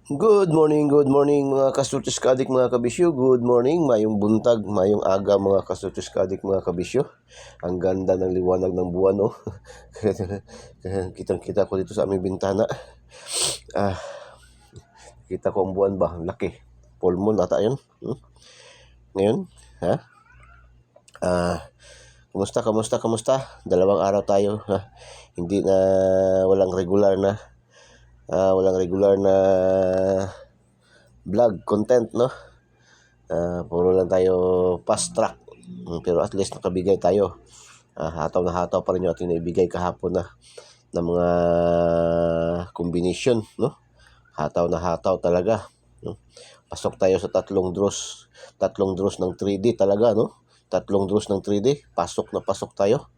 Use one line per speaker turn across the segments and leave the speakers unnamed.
Good morning mga kasutis kadik mga kabisyo. Good morning, mayong buntag, mayong aga mga kasutis kadik mga kabisyo. Ang ganda ng liwanag ng buwan, no? Kitang-kita ko dito sa aming bintana. Ah, kita ko ang buwan ba? Laki. Full moon ata yun. Ngayon, ha? Kamusta? Dalawang araw tayo, ha? Hindi na, walang regular na vlog content, no? Puro lang tayo fast track. Pero at least nakabigay tayo. Hataw na hataw pa rin yung ating naibigay kahapon na mga combination, no? Hataw na hataw talaga, no? Pasok tayo sa tatlong draws ng 3D talaga, no? Tatlong draws ng 3D, pasok na pasok tayo.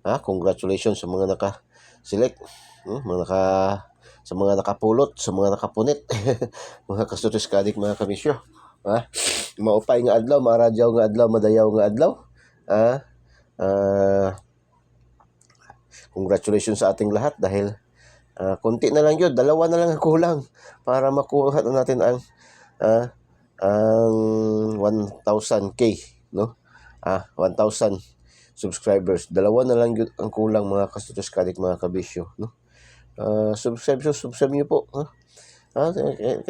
Congratulations sa mga naka-select, sa mga nakapulot, sa mga nakapunit. Mga kasutis kadik mga kamisyo. Maupay nga adlaw, maradyaw nga adlaw, madayaw nga adlaw. Congratulations sa ating lahat dahil konti na lang yun, dalawa na lang ang kulang para makuha na natin ang 1,000k, no? 1,000 subscribers. Dalawa na lang yun ang kulang mga kasutis kadik mga kabisyo, no? Subscribe nyo po,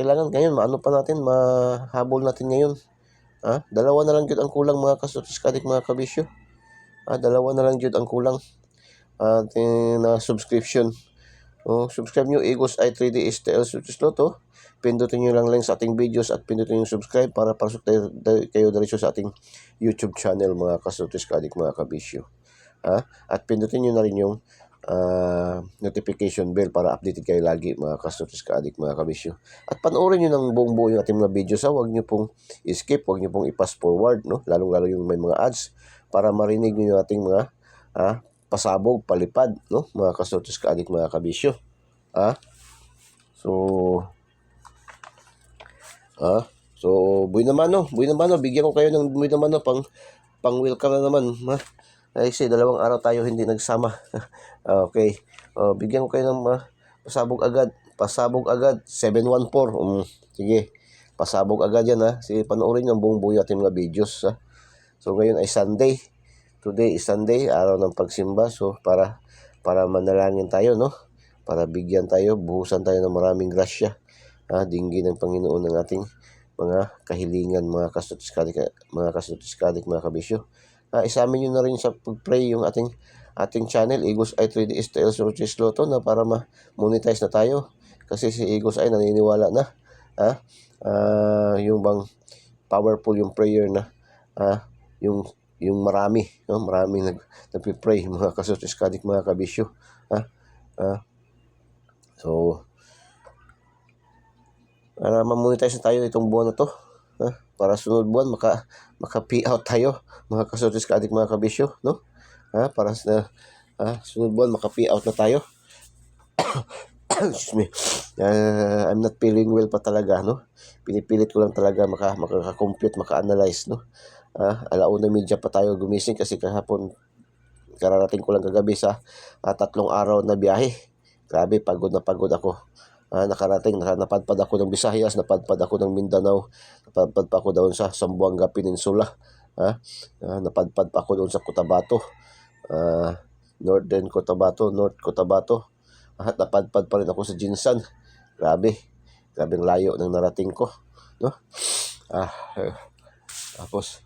kailangan ngayon maano pa natin, mahabol natin ngayon. Dalawa na lang yun ang kulang mga kasutis kadik mga kabisyo. Dalawa na lang yun ang kulang na subscription. Subscribe nyo, Igos i3D STL Sutis Loto. Pindutin nyo lang sa ating videos at pindutin nyo subscribe para pasok kayo diretso sa ating YouTube channel mga kasutis kadik mga kabisyo. At pindutin nyo na rin yung notification bell para updated kayo lagi mga kasutis kaadik mga kabisyo. At panoorin nyo ng buong buo yung ating mga videos. Huwag nyo pong skip, huwag nyo pong i-pass forward, no? Lalong-lalo yung may mga ads para marinig nyo yung ating mga pasabog, palipad, no? Mga kasutis kaadik mga kabisyo. So buhay naman, no? Bigyan ko kayo ng buhay naman, no? Pang welcome na naman, ha? Kasi dalawang araw tayo hindi nagsama. Okay. Bigyan ko kayo ng pasabog agad. 714. Sige. Pasabog agad yan, ha. Sige, panoorin yung buong buo ating mga videos, ha. So ngayon ay Sunday. Today is Sunday, araw ng pagsimba. So para manalangin tayo, no? Para bigyan tayo, buhusan tayo ng maraming grasya. Dinggin ng Panginoon ng ating mga kahilingan, mga kasutis kadik, mga kabisyo. Isamin nyo na rin sa pag-pray yung ating channel, Igos i3D STL Sutis Loto, na para ma-monetize na tayo. Kasi si Igos ay naniniwala na yung bang powerful yung prayer na yung marami, no? Maraming nagpi-pray mga kasutis kadik mga kabisyo. So para ma-monetize na tayo itong buwan na to, para sunod buwan maka-payout tayo mga kasutis kaadik mga kabisyo, no? Para sa sunod buwan maka-payout na tayo. Excuse me. I'm not feeling well pa talaga, no? Pinipilit ko lang talaga maka-compute, maka-analyze, no? 1:30 pa tayo gumising kasi kahapon kararating ko lang kagabi sa 3 araw na biyahe. Grabe, pagod na pagod ako. Napadpad ako ng Visayas, napadpad ako ng Mindanao, napadpad pa ako doon sa Zamboanga Peninsula, napadpad pa ako doon sa Cotabato, North Cotabato, at napadpad pa rin ako sa Jinsan. Grabe ang layo ng narating ko, no? Tapos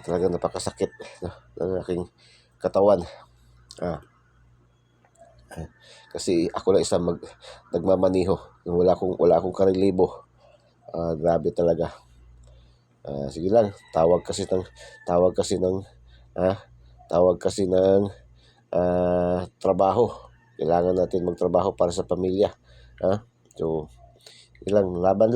talagang napakasakit, no, ng aking katawan. Kasi ako lang isa nagmamaniho. Wala akong karelibo. Grabe talaga. Sige lang, tawag kasi ng trabaho. Kailangan natin magtrabaho para sa pamilya. So, ilang laban.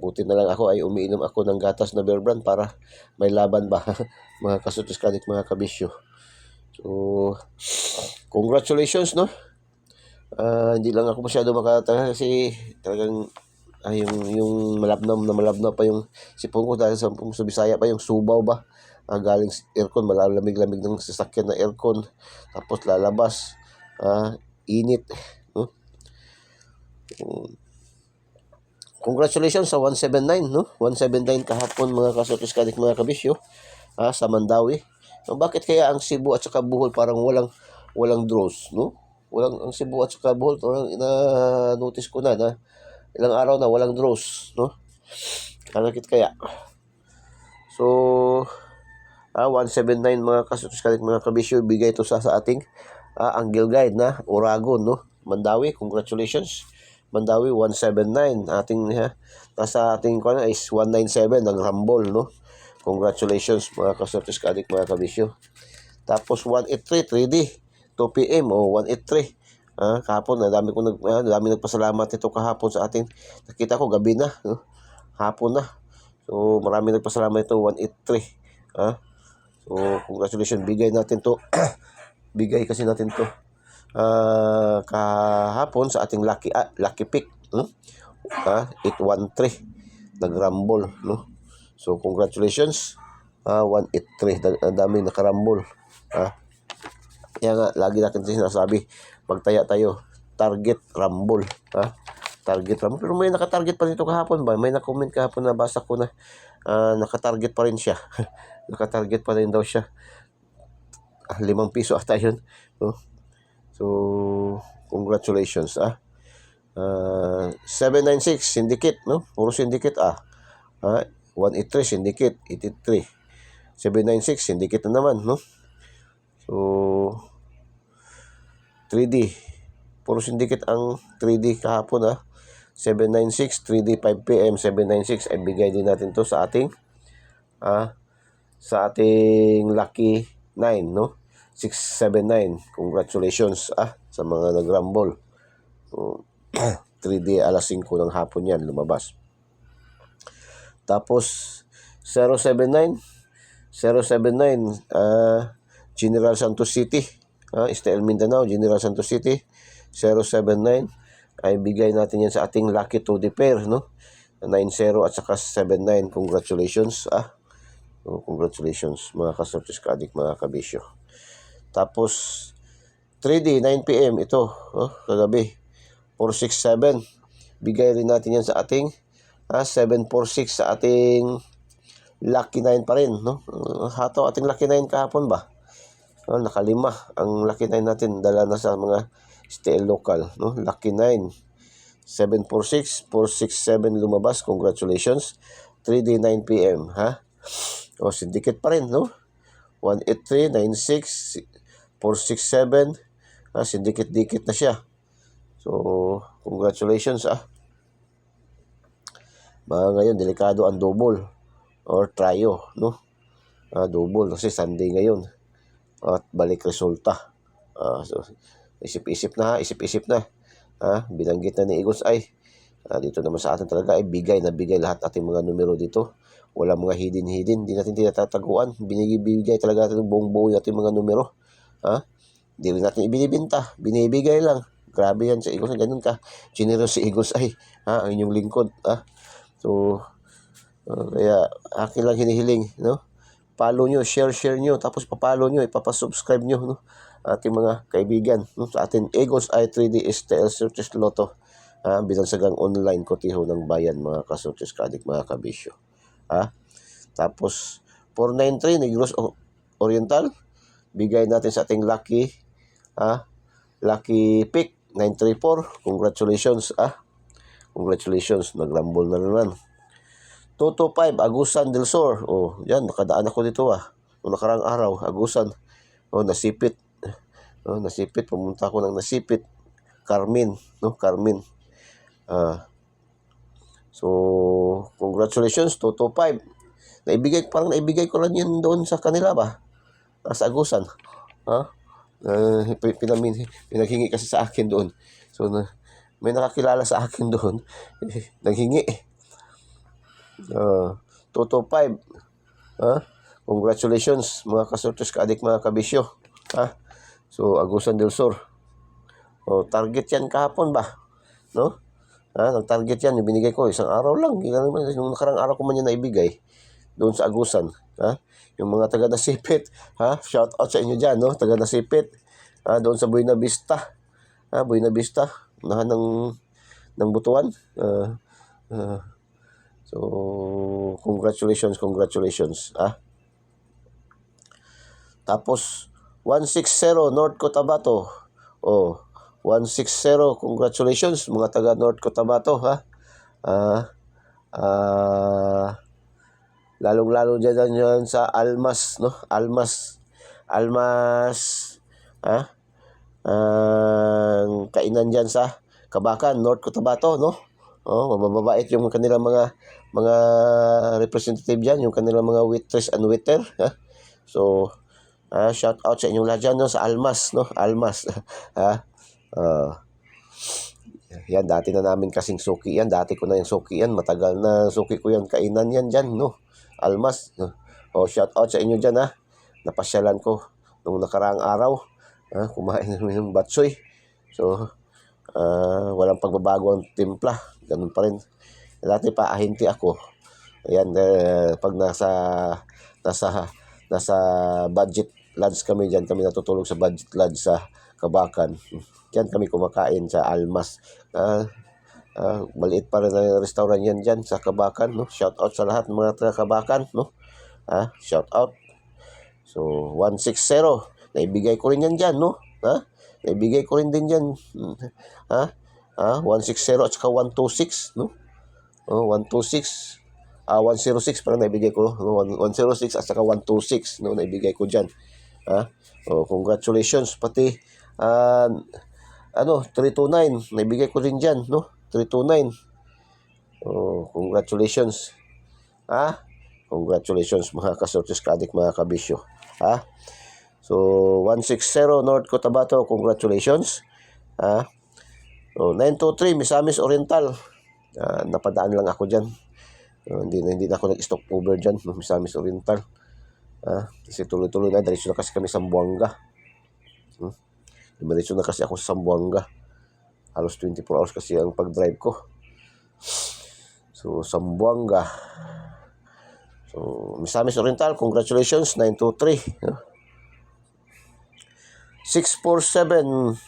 Buti na lang ako ay umiinom ako ng gatas na Bear Brand para may laban ba mga kasutis kadik mga kabisyo. So, congratulations, no? Hindi lang ako masyado makatagal kasi talagang yung malabnaw pa yung sipon ko dahil sa Bisaya pa yung subaw ba. Galing aircon, malalamig-lamig ng sasakyan na aircon. Tapos lalabas, init, no? Congratulations sa 179, no? 179 kahapon mga kasortis kadik mga kabisyo, sa Mandawi. Bakit kaya ang Cebu at saka Bohol parang walang draws, no? Ang Cebu at saka Bohol, na-notice ko na ilang araw na walang draws, no? Bakit kaya? So, 179 mga kasortis kadik mga kabisyo, bigay ito sa ating Angle Guide na Oragon, no? Mandawi, congratulations. Mandawi 179, nasa ating is 197 ng Rumble, no? Congratulations mga kasortis kadik mga kabisyo. Tapos 183 3D 2 PM 183. Kahapon dami nagpasalamat ito kahapon sa ating, nakita ko gabi na, no? Hapon na. So marami nagpasalamat ito 183. So congratulations, bigay natin to. Bigay kasi natin to kahapon sa ating lucky pick, 813 nagrambol, no? So congratulations, 183, dami nakarambol. Kaya nga lagi natin sinasabi, magtaya tayo target rumble, target rumble. Pero may nakatarget pa dito kahapon ba? May na-comment kahapon, na basa ko na nakatarget pa rin siya. Nakatarget pa rin daw siya. 5 piso ata yun, no? So congratulations. 796 syndicate, no? Puro syndicate. 183 syndicate, 83 796 syndicate na naman, no? So 3D, puro syndicate ang 3D kahapon. 796 3D 5 PM 796 ay bigay din natin to sa ating lucky 9, no? 679. Congratulations sa mga nagrumble. 3D alas 5 ng hapon yan lumabas. Tapos 079 General Santos City, STL Mindanao, General Santos City 079 ay bigay natin yan sa ating lucky 2D pair, no? 90 at saka 79. Congratulations. Congratulations mga kasortis kadik mga kabisyo. Tapos 3D 9 PM ito, kagabi 467, bigay rin natin yan sa ating 746 sa ating lucky 9 pa rin, no? Hato ating lucky 9 kahapon ba? Nakalima ang lucky 9 natin, dala na sa mga STL local, no? Lucky 9 746 467 lumabas. Congratulations. 3D 9 PM, syndicate pa rin, no? 183 96 467, syndicate-dikit na siya. So congratulations. Mga ngayon delikado ang double or trio, no? Double kasi Sunday ngayon at balik resulta. So isip-isip na. Binanggit na ni Eagles ay dito naman sa atin talaga ay bigay lahat ating mga numero dito. Wala mga hidden, hindi natin tinatataguan. Binibigay talaga natin buong buo ating mga numero. Hindi rin natin ibinibenta, binibigay lang. Grabe yan sa Eagles, ganun ka generous si Eagles ay, ang inyong lingkod. So kaya akin lang hinihiling, no? Follow nyo, share nyo, tapos papalo nyo, ipapasubscribe nyo, no? Ating mga kaibigan, no? Sa ating Eagles ay 3D STL Searches Lotto, binansagang online kotiho ng bayan mga kasortes kadik mga kabisyo. Tapos 493 Negros Oriental, bigay natin sa ating lucky pick 934. Congratulations. Congratulations, nagrumble na naman. 225 Agusan del Sur. Yan, nakadaan ako dito noong nakarang araw. Agusan. Nasipit. Pumunta ako ng Nasipit. Carmen, no? Carmen. So congratulations 225. Naibigay ko lang yun doon sa kanila ba? Sa Agusan. Pinaghingi kasi sa akin doon. So may nakakilala sa akin doon. Naghingi. 225. Congratulations mga kasortes kaadik mga kabisyo. So Agusan del Sur. Target yan kahapon ba? No? Nag-target yan, binigay ko isang araw lang. Yung nakarang araw ko man yan naibigay doon sa Agusan. Yung mga taga Nasipit, shout out sa inyo dyan, no? Taga Nasipit, doon sa Buena Vista. Buena Vista, unahan ng Butuan. Uh, so, congratulations. Tapos, 160 North Cotabato. Oh, 160, congratulations mga taga North Cotabato, ha. Ah, lalong-lalo dyan sa Almas, no? Almas, ha? Ang kainan dyan sa Kabakan, North Cotabato, no? Oh, mababait yung kanilang mga representative dyan, yung kanilang mga waitress and waiter, ha? So, shout out sa inyong lahat dyan, no? Sa Almas, no? Almas, ha? Yan, dati na namin kasing suki yan. Dati ko na yung suki yan. Matagal na suki ko yan. Kainan yan dyan, no? Almas. No? O, shout out sa inyo dyan, ha? Napasyalan ko nung nakaraang araw. Kumain namin ng batsoy. So, walang pagbabago ang timpla. Ganun pa rin. Dati pa ahinti ako. Ayan, pag nasa budget lunch kami dyan. Kami natutulog sa budget lunch sa Kabakan. Diyan kami kumakain sa Almas. Maliit pa rin na restaurant yan dyan sa Kabakan, no? Shout out sa lahat ng mga taga Kabakan, no? Shout out. So, 160. Naibigay ko rin yan dyan, no? Naibigay ko rin din dyan. 160 at saka 126, no? 126. 106 parang naibigay ko. 106 at saka 126, no? Naibigay ko dyan. Congratulations. Pati, 329. Naibigay ko rin dyan, no? 329. Congratulations. Congratulations mga kasortis kadik, mga kabisyo. So, 160 North Cotabato, congratulations. 923 Misamis Oriental. Napadaan lang ako dyan. Hindi na ako nag-stock over dyan, no? Misamis Oriental. Kasi tuloy-tuloy na. Diretso na kasi kami sa Sambuanga. Diretso na kasi ako sa Sambuanga. Halos 24 hours kasi ang pag-drive ko. So, Sambuanga. So, Misamis Oriental, congratulations, 923. 647.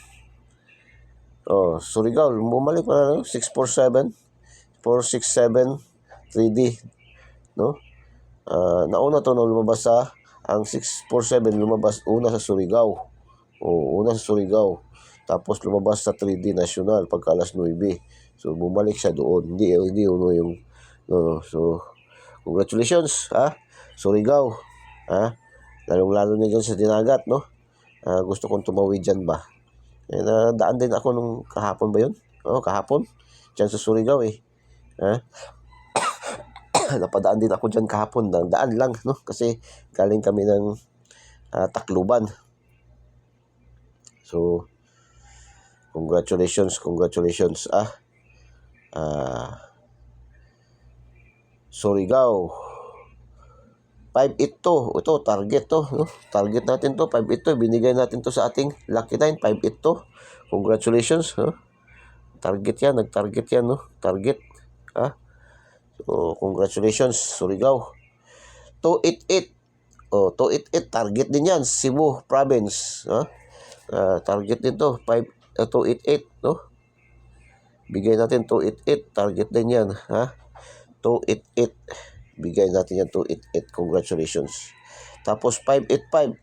Surigao, bumalik pa na, 647. 467 3D, no? Nauna to no, lumabas ang 647 lumabas una sa Surigao. Una sa Surigao. Tapos lumabas sa 3D National pagka alas 9. So bumalik siya doon. Hindi yung no. So congratulations, Surigao. Lalong-lalo na dyan sa Dinagat, no? Gusto kong tumawid dyan ba? Daan din ako nung kahapon ba yun? Kahapon. Dyan sa Surigao, napadaan din ako dyan kahapon. Daan lang, no? Kasi galing kami ng Tacloban. So, congratulations. Surigao. 582. Ito, target to, no? Target natin to, 582. Binigay natin to sa ating Lucky 9, 582. Congratulations, no? Target yan, nag-target yan, no? Target, So, congratulations, Surigao. 288. 288, target din yan, Cebu Province, target din to, 288, no? Bigay natin 288, target din yan, 288. Bigay natin yan 288. Congratulations. Tapos 585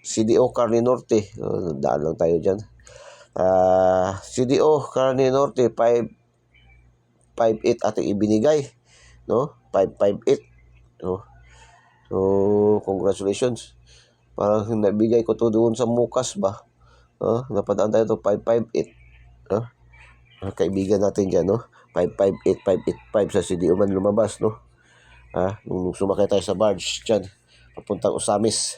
CDO Carne Norte. Daan lang tayo dyan. CDO Carne Norte 558 ating ibinigay, no? 558, no? So congratulations. Parang nabigay ko to doon sa Mukas ba, napadaan tayo to 558, kaibigan natin dyan, no? 558 585 sa CDO man lumabas, no? Nung sumakay tayo sa barge dyan papuntang Osamis,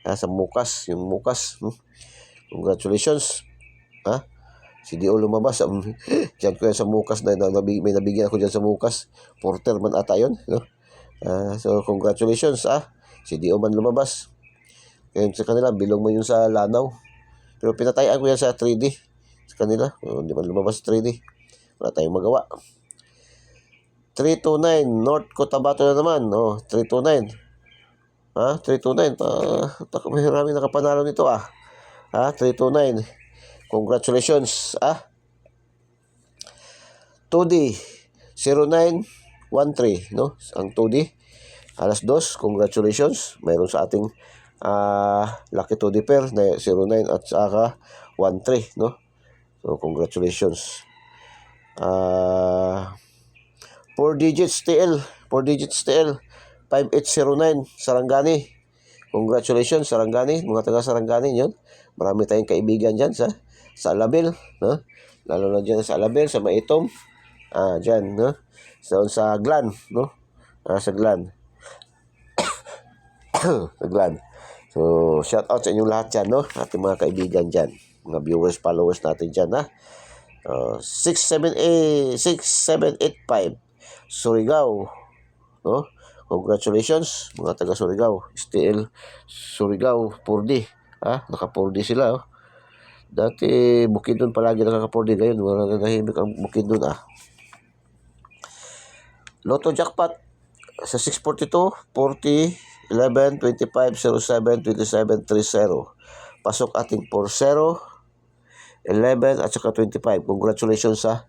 sa Mukas, yung Mukas, congratulations, CDO lumabas. Dyan ko yan sa Mukas, may nabigyan ako dyan sa Mukas, porter man ata yun, no? So congratulations, CDO man lumabas. Kaya sa kanila bilong mo yun sa Lanao, pero pinatayan ko yan sa 3D sa kanila. Hindi man lumabas sa 3D, wala tayong magawa. 329 North Cotabato na naman, 329. 329 marami nakapanalo nito, 329. Congratulations, 2D 0913, no? Ang 2D. Alas 2, congratulations. Mayroon sa ating lucky 2D pair na 09 at saka 13, no? So, congratulations. 4 digits TL. 4 digits TL. 5809, Sarangani. Congratulations, Sarangani. Mga taga Sarangani yun. Marami tayong kaibigan dyan sa Alabel, no? Lalo na dyan sa Alabel, sa Maitom. Dyan, no? So, sa Glan, no? Sa Glan. Sa Glan. So, shout out sa inyong lahat dyan, no? Ating mga kaibigan dyan. Mga viewers, followers natin dyan, ha? 6785 Surigao, no? Congratulations mga taga Surigao. STL Surigao 4D, naka 4D sila, oh. Dati Bukidnon palagi naka 4D, ngayon wala nahimik ang Bukidnon, Lotto jackpot sa 642 40 11 25 07 27 30. Pasok ating 40 11 at saka 25. Congratulations sa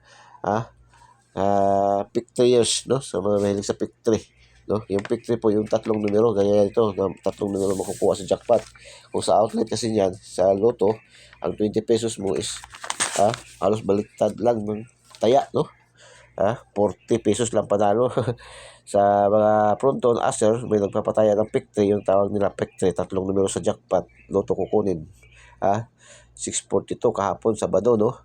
pick 3 years, no? Sa mga mahilig sa pick 3, no? Yung pick 3 po, yung tatlong numero, gaya ito, na tatlong numero makukuha sa jackpot. Kung sa outlet kasi niyan, sa loto, ang 20 pesos mo is halos baliktad lang ng taya, no? 40 pesos lang panalo. Sa mga fronton, aser, may nagpapataya ng pick 3, yung tawag nila pick 3, tatlong numero sa jackpot, loto kukunin. 642 kahapon, Sabado, no?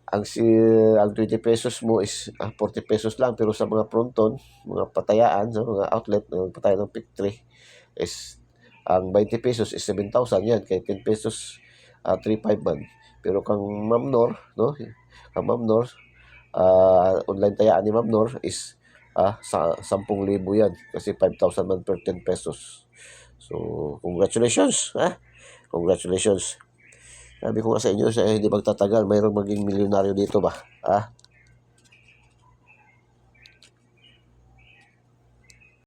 Ang 20 pesos mo is 40 pesos lang, pero sa mga fronton, mga patayaan, sa mga outlet na pataya ng pick 3 is ang 20 pesos is 7,000 yan, kaya 10 pesos 3,500 man. Pero kang Ma'am Nor, no? Kang Ma'am Nor, online tayaan ni Ma'am Nor is sa 10,000 yan, kasi 5,000 man per 10 pesos. So, congratulations, Congratulations. Sabi ko nga sa inyo, hindi magtatagal, mayroong maging milyonaryo dito ba?